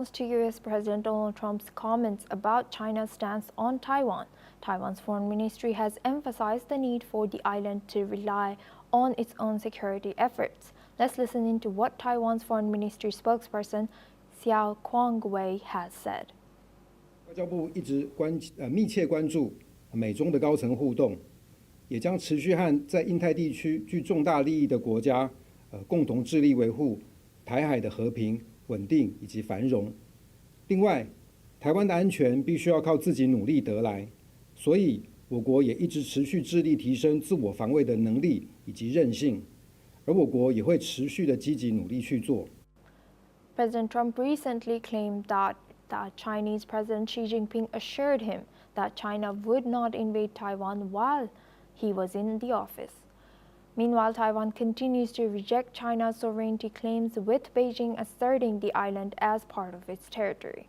To U.S. President Donald Trump's comments about China's stance on Taiwan, Taiwan's foreign ministry has emphasized the need for the island to rely on its own security efforts. Let's listen into what Taiwan's foreign ministry spokesperson Xiao Kuangwei has said. 外交部一直密切关注美中的高层互动，也将持续和在印太地区具重大利益的国家共同致力维护台海的和平、稳定以及繁荣。另外，台湾的安全必须要靠自己努力得来，所以我国也一直持续致力提升自我防卫的能力以及韧性，而我国也会持续的积极努力去做。President Trump recently claimed that Chinese President Xi Jinping assured him that China would not invade Taiwan while he was in the office. Meanwhile, Taiwan continues to reject China's sovereignty claims, with Beijing asserting the island as part of its territory.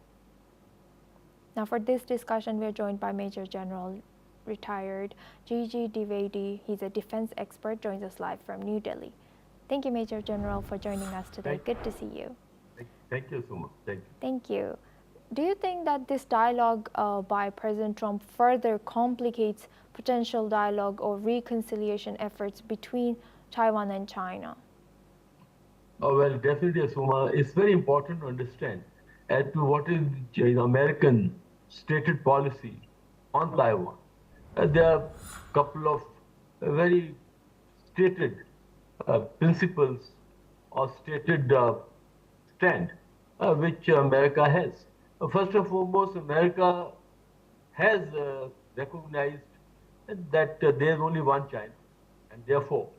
Now, for this discussion, we are joined by Major General retired Gigi Dwivedi. He's a defense expert, joins us live from New Delhi. Thank you, Major General, for joining us today. Good to see you. Thank you so much. Thank you. Thank you. Do you think that this dialogue by President Trump further complicates potential dialogue or reconciliation efforts between Taiwan and China? Oh, well, definitely, Asuma. It's very important to understand as to what is the American stated policy on Taiwan. There are a couple of very stated principles or stated stand which America has. First and foremost, America has recognized that there is only one China, and therefore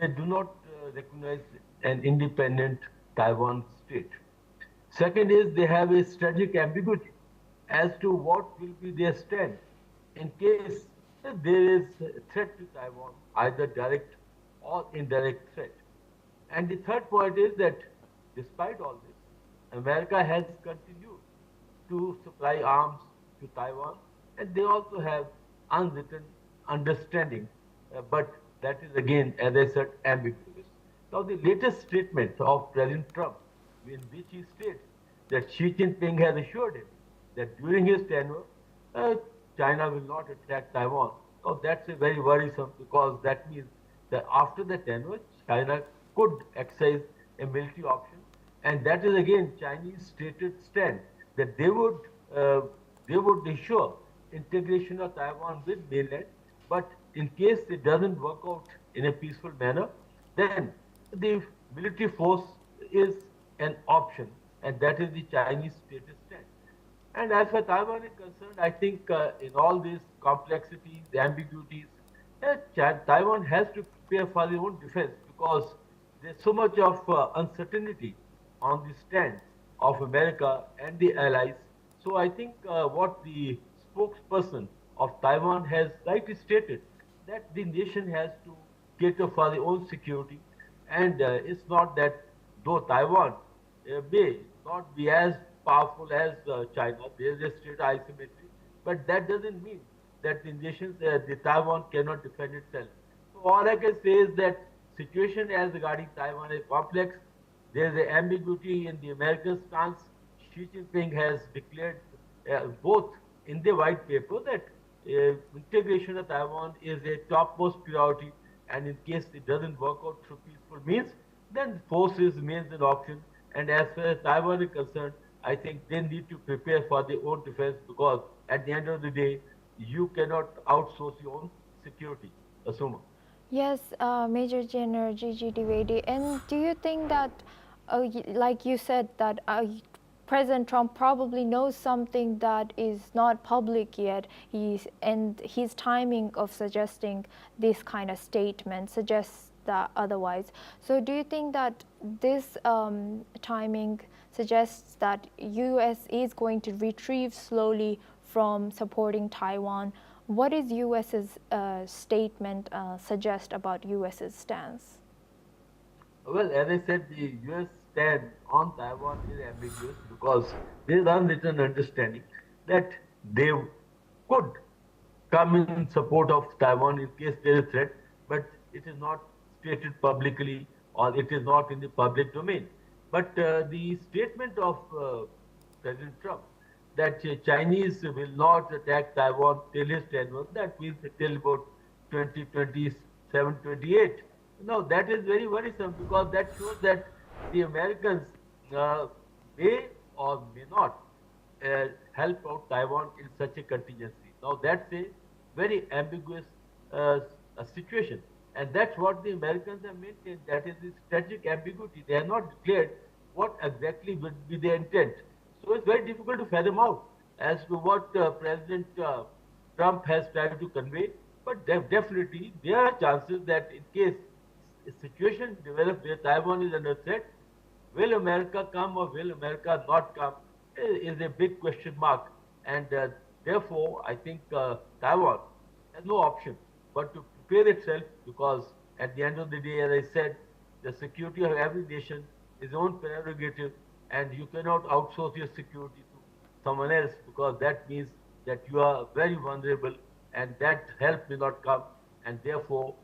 they do not recognize an independent Taiwan state. Second is they have a strategic ambiguity as to what will be their stand in case there is a threat to Taiwan, either direct or indirect threat. And the third point is that despite all this, America has continued to supply arms to Taiwan, and they also have unwritten understanding, but that is again, as I said, ambiguous. Now, the latest statement of President Trump, in which he states that Xi Jinping has assured him that during his tenure, China will not attack Taiwan. Now, that's a very worrisome, because that means that after the tenure, China could exercise a military option, and that is again Chinese stated stand that they would ensure integration of Taiwan with mainland, but in case it doesn't work out in a peaceful manner, then the military force is an option, and that is the Chinese stated stand. And as far as Taiwan is concerned, I think in all these complexities, the ambiguities, Taiwan has to prepare for their own defense, because there's so much of uncertainty on the stand of America and the allies. So I think what the spokesperson of Taiwan has rightly stated, that the nation has to cater for their own security, and it's not that though Taiwan may not be as powerful as China, there is a state asymmetry, but that doesn't mean that the nations, the Taiwan cannot defend itself. So all I can say is that situation as regarding Taiwan is complex. There is an ambiguity in the American stance. Xi Jinping has declared both in the white paper that integration of Taiwan is a topmost priority, and in case it doesn't work out through peaceful means, then force remains an option. And as far as Taiwan is concerned, I think they need to prepare for their own defense, because at the end of the day, you cannot outsource your own security. Asuma. Yes, Major General Gigi Dwivedi. And do you think that, like you said, that President Trump probably knows something that is not public yet, and his timing of suggesting this kind of statement suggests that otherwise? So do you think that this timing suggests that U.S. is going to retrieve slowly from supporting Taiwan? What is U.S.'s statement suggest about U.S.'s stance? Well, as I said, the U.S. stand on Taiwan is ambiguous, because there is unwritten understanding that they could come in support of Taiwan in case there is a threat, but it is not stated publicly, or it is not in the public domain. But the statement of President Trump, that Chinese will not attack Taiwan till his tenure. That means till about 2027, 28. Now that is very worrisome because that shows that the Americans uh, may or may not help out Taiwan in such a contingency. Now that's a very ambiguous uh, situation, and that's what the Americans have maintained. That is the strategic ambiguity. They have not declared what exactly would be their intent. So it's very difficult to fathom out as to what President Trump has tried to convey. But definitely there are chances that in case a situation develops where Taiwan is under threat, will America come or will America not come is a big question mark. And therefore, I think Taiwan has no option but to prepare itself because at the end of the day, as I said, the security of every nation is own prerogative and you cannot outsource your security to someone else because that means that you are very vulnerable and that help may not come and therefore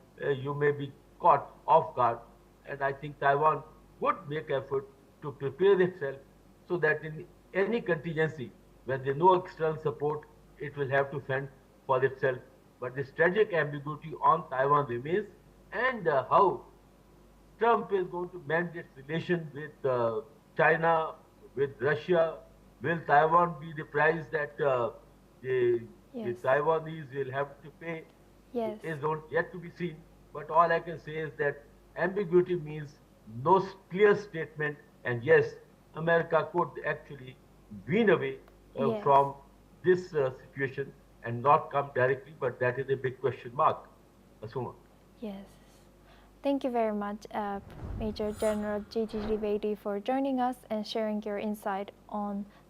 you may be caught off guard. And I think Taiwan would make effort to prepare itself so that in any contingency, when there is no external support, it will have to fend for itself. But the strategic ambiguity on Taiwan remains, and how Trump is going to mend its relation with China, with Russia. Will Taiwan be the price that the Yes. Taiwanese will have to pay? Yes. Is not yet to be seen. But all I can say is that ambiguity means no clear statement. And yes, America could actually wean away Yes. from this situation and not come directly. But that is a big question mark, Asuma. Yes. Thank you very much, Major General Gigi Dwivedi, for joining us and sharing your insight on